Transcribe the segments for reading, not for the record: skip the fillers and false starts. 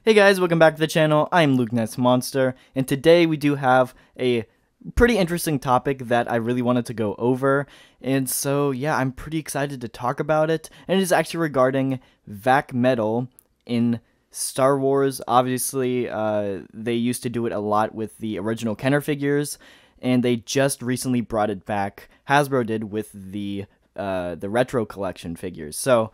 Hey guys, welcome back to the channel. I'm Luke Ness Monster, and today we do have a pretty interesting topic that I really wanted to go over, and so yeah, I'm pretty excited to talk about it, and it is actually regarding Vac Metal in Star Wars. Obviously, they used to do it a lot with the original Kenner figures, and they just recently brought it back. Hasbro did with the retro collection figures. So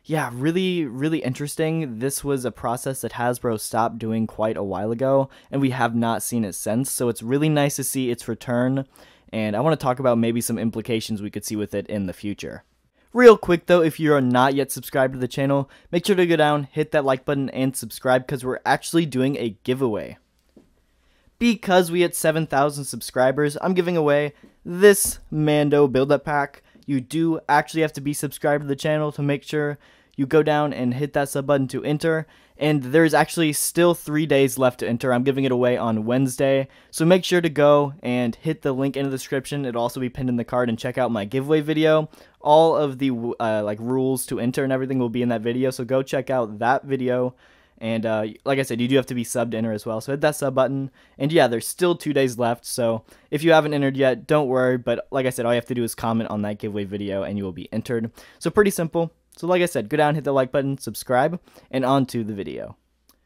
yeah, really interesting. This was a process that Hasbro stopped doing quite a while ago, and we have not seen it since, so it's really nice to see its return, and I want to talk about maybe some implications we could see with it in the future. Real quick though, if you are not yet subscribed to the channel, make sure to go down, hit that like button, and subscribe, because we're actually doing a giveaway. Because we hit 7,000 subscribers, I'm giving away this Mando build-up pack. You do actually have to be subscribed to the channel to make sure you go down and hit that sub button to enter, and there's actually still 3 days left to enter. I'm giving it away on Wednesday, so make sure to go and hit the link in the description. It'll also be pinned in the card, and check out my giveaway video. All of the rules to enter and everything will be in that video, so go check out that video. And like I said, you do have to be subbed to enter as well, so hit that sub button. And yeah, there's still 2 days left, so if you haven't entered yet, don't worry. But like I said, all you have to do is comment on that giveaway video, and you will be entered. So pretty simple. So like I said, go down, hit the like button, subscribe, and on to the video.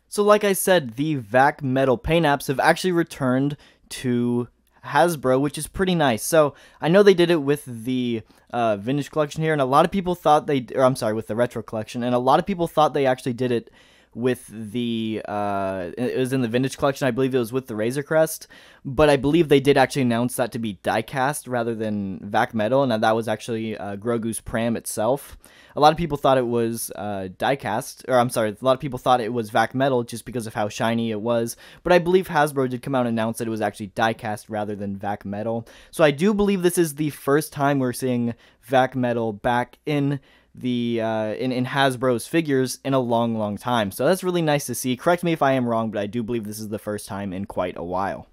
So like I said, the Vac Metal paint apps have actually returned to Hasbro, which is pretty nice. So I know they did it with the vintage collection here, and a lot of people thought with the retro collection, and a lot of people thought they actually did it with the it was in the vintage collection. I believe it was with the Razor Crest, but I believe they did actually announce that to be die-cast rather than Vac Metal, and that was actually Grogu's pram itself. A lot of people thought it was die-cast, or I'm sorry, a lot of people thought it was Vac Metal just because of how shiny it was, but I believe Hasbro did come out and announce that it was actually die-cast rather than Vac Metal. So I do believe this is the first time we're seeing Vac Metal back in the in Hasbro's figures in a long time. So that's really nice to see. Correct me if I am wrong, but I do believe this is the first time in quite a while.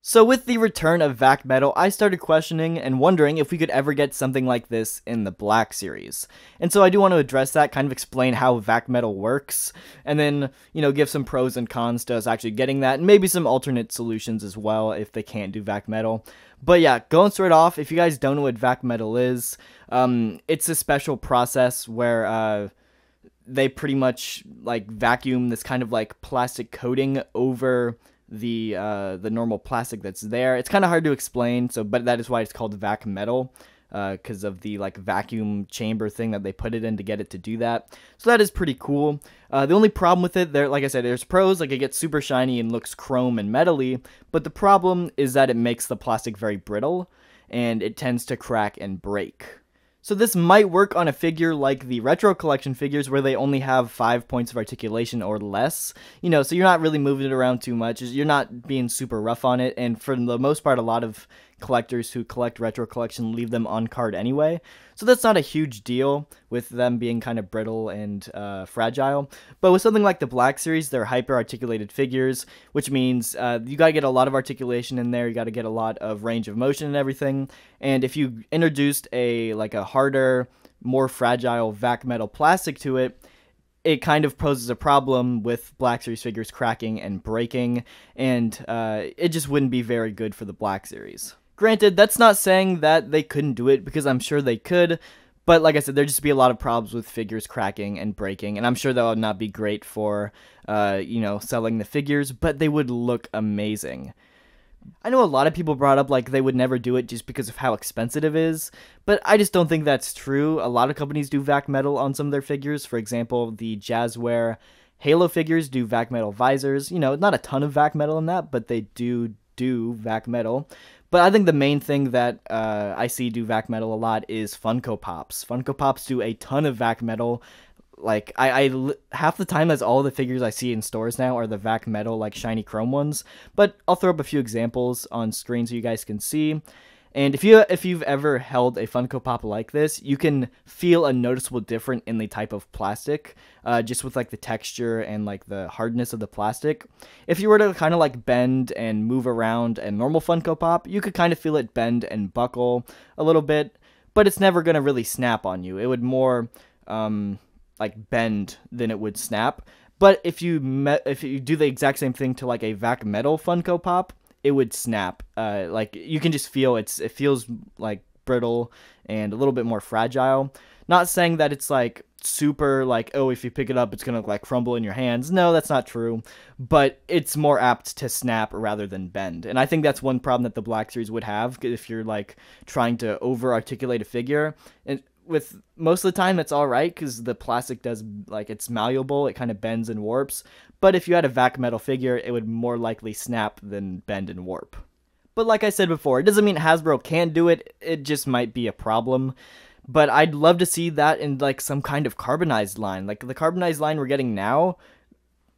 So with the return of Vac Metal, I started questioning and wondering if we could ever get something like this in the Black Series. And so I do want to address that, kind of explain how Vac Metal works, and then, you know, give some pros and cons to us actually getting that, and maybe some alternate solutions as well if they can't do Vac Metal. But yeah, going straight off, if you guys don't know what Vac Metal is, it's a special process where they pretty much like vacuum this kind of like plastic coating over the normal plastic that's there. It's kind of hard to explain, but that is why it's called Vac Metal, because of the like vacuum chamber thing that they put it in to get it to do that. So that is pretty cool. The only problem with it, like I said, there's pros, like it gets super shiny and looks chrome and metally, but the problem is that it makes the plastic very brittle, and it tends to crack and break. So this might work on a figure like the retro collection figures where they only have 5 points of articulation or less, you know, so you're not really moving it around too much, you're not being super rough on it, and for the most part, a lot of collectors who collect retro collection leave them on card anyway, so that's not a huge deal with them being kind of brittle and fragile. But with something like the Black Series, they're hyper articulated figures, which means you gotta get a lot of articulation in there, you gotta get a lot of range of motion and everything, and if you introduced a harder, more fragile Vac Metal plastic to it, it kind of poses a problem with Black Series figures cracking and breaking, and it just wouldn't be very good for the Black Series. Granted, that's not saying that they couldn't do it, because I'm sure they could, but like I said, there'd just be a lot of problems with figures cracking and breaking, and I'm sure that would not be great for, you know, selling the figures, but they would look amazing. I know a lot of people brought up like they would never do it just because of how expensive it is, but I just don't think that's true. A lot of companies do Vac Metal on some of their figures. For example, the Jazzware Halo figures do Vac Metal visors. You know, not a ton of Vac Metal in that, but they do Vac Metal. But I think the main thing that I see do Vac Metal a lot is Funko Pops. Funko Pops do a ton of Vac Metal. Like, I half the time, that's all the figures I see in stores now are the Vac Metal, like, shiny chrome ones. But I'll throw up a few examples on screen so you guys can see. And if you've ever held a Funko Pop like this, you can feel a noticeable difference in the type of plastic, just with, like, the texture and, like, the hardness of the plastic. If you were to kind of, like, bend and move around a normal Funko Pop, you could kind of feel it bend and buckle a little bit, but it's never going to really snap on you. It would more, like, bend than it would snap. But if you do the exact same thing to like a Vac Metal Funko Pop, it would snap. Like you can just feel it feels like brittle and a little bit more fragile. Not saying that it's like super like, oh, if you pick it up it's gonna like crumble in your hands. No, that's not true. But it's more apt to snap rather than bend. And I think that's one problem that the Black Series would have if you're like trying to over articulate a figure. And with most of the time it's all right because the plastic does, like, it's malleable, it kind of bends and warps. But if you had a Vac Metal figure, it would more likely snap than bend and warp. But like I said before, it doesn't mean Hasbro can do it, it just might be a problem. But I'd love to see that in like some kind of carbonized line. Like the carbonized line we're getting now,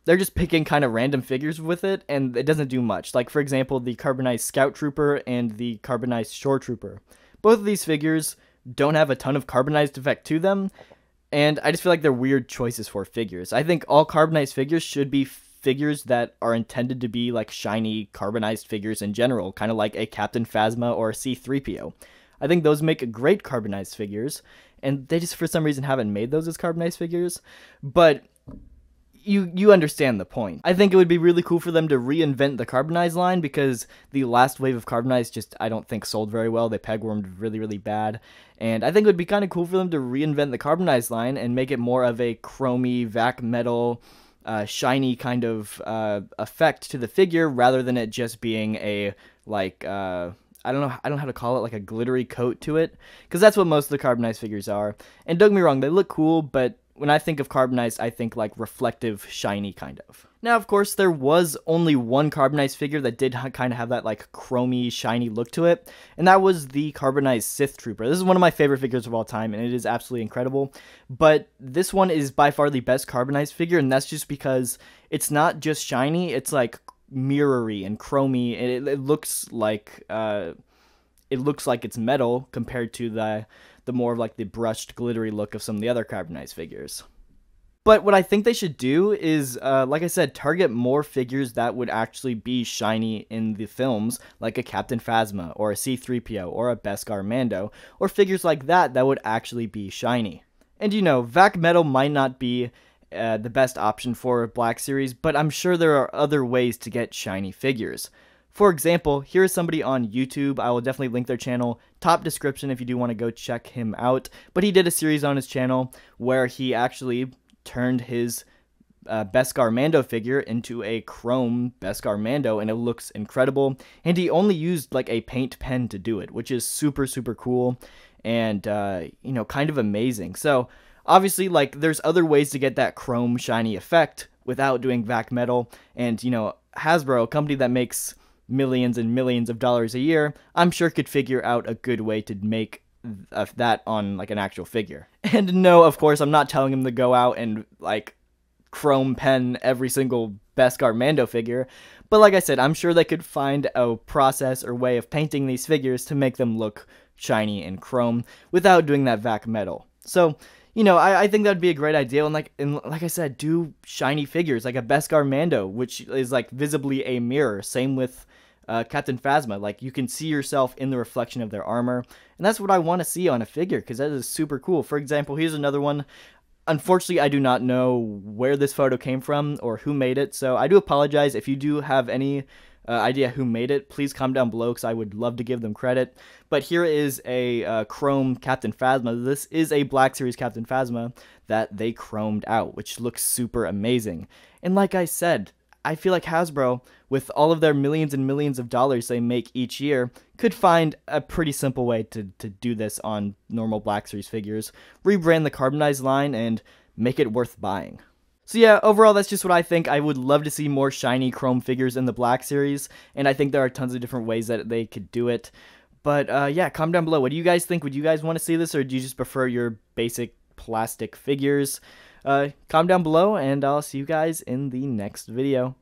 they're just picking kind of random figures with it, and it doesn't do much. Like, for example, the carbonized Scout Trooper and the carbonized Shore Trooper. Both of these figures don't have a ton of carbonized effect to them, and I just feel like they're weird choices for figures. I think all carbonized figures should be figures that are intended to be like shiny carbonized figures in general, kind of like a Captain Phasma or a C-3PO. I think those make great carbonized figures, and they just for some reason haven't made those as carbonized figures, but you understand the point. I think it would be really cool for them to reinvent the carbonized line, because the last wave of carbonized just, I don't think, sold very well. They pegwormed really, really bad. And I think it would be kind of cool for them to reinvent the carbonized line and make it more of a chromy, Vac Metal, shiny kind of effect to the figure, rather than it just being a, like, I don't know how to call it, like a glittery coat to it, because that's what most of the carbonized figures are. And don't get me wrong, they look cool, but when I think of carbonized, I think like reflective, shiny kind of. Now, of course, there was only one carbonized figure that did kind of have that like chromy, shiny look to it, and that was the carbonized Sith Trooper. This is one of my favorite figures of all time, and it is absolutely incredible. But this one is by far the best carbonized figure, and that's just because it's not just shiny, it's like mirrory and chromy, and it looks like it's metal compared to the more of like the brushed glittery look of some of the other carbonized figures. But what I think they should do is, like I said, target more figures that would actually be shiny in the films, like a Captain Phasma, or a C-3PO, or a Beskar Mando, or figures like that that would actually be shiny. And you know, Vac Metal might not be the best option for Black Series, but I'm sure there are other ways to get shiny figures. For example, here is somebody on YouTube. I will definitely link their channel, top description if you do want to go check him out. But he did a series on his channel where he actually turned his Beskar Mando figure into a chrome Beskar Mando, and it looks incredible. And he only used like a paint pen to do it, which is super, super cool and, you know, kind of amazing. So obviously, like, there's other ways to get that chrome shiny effect without doing Vac Metal. And, you know, Hasbro, a company that makes millions and millions of dollars a year, I'm sure could figure out a good way to make that on like an actual figure. And no, of course, I'm not telling him to go out and like chrome pen every single Beskar Mando figure, but like I said, I'm sure they could find a process or way of painting these figures to make them look shiny and chrome without doing that Vac Metal. So, you know, I think that'd be a great idea, and like I said, do shiny figures like a Beskar Mando, which is like visibly a mirror. Same with Captain Phasma, like you can see yourself in the reflection of their armor, and that's what I want to see on a figure, because that is super cool. For example, here's another one. Unfortunately, I do not know where this photo came from or who made it, so I do apologize. If you do have any idea who made it, please comment down below, because I would love to give them credit. But here is a chrome Captain Phasma. This is a Black Series Captain Phasma that they chromed out, which looks super amazing. And like I said, I feel like Hasbro, with all of their millions and millions of dollars they make each year, could find a pretty simple way to do this on normal Black Series figures, rebrand the carbonized line, and make it worth buying. So yeah, overall, that's just what I think. I would love to see more shiny chrome figures in the Black Series, and I think there are tons of different ways that they could do it. But yeah, comment down below. What do you guys think? Would you guys want to see this, or do you just prefer your basic plastic figures? Comment down below, and I'll see you guys in the next video.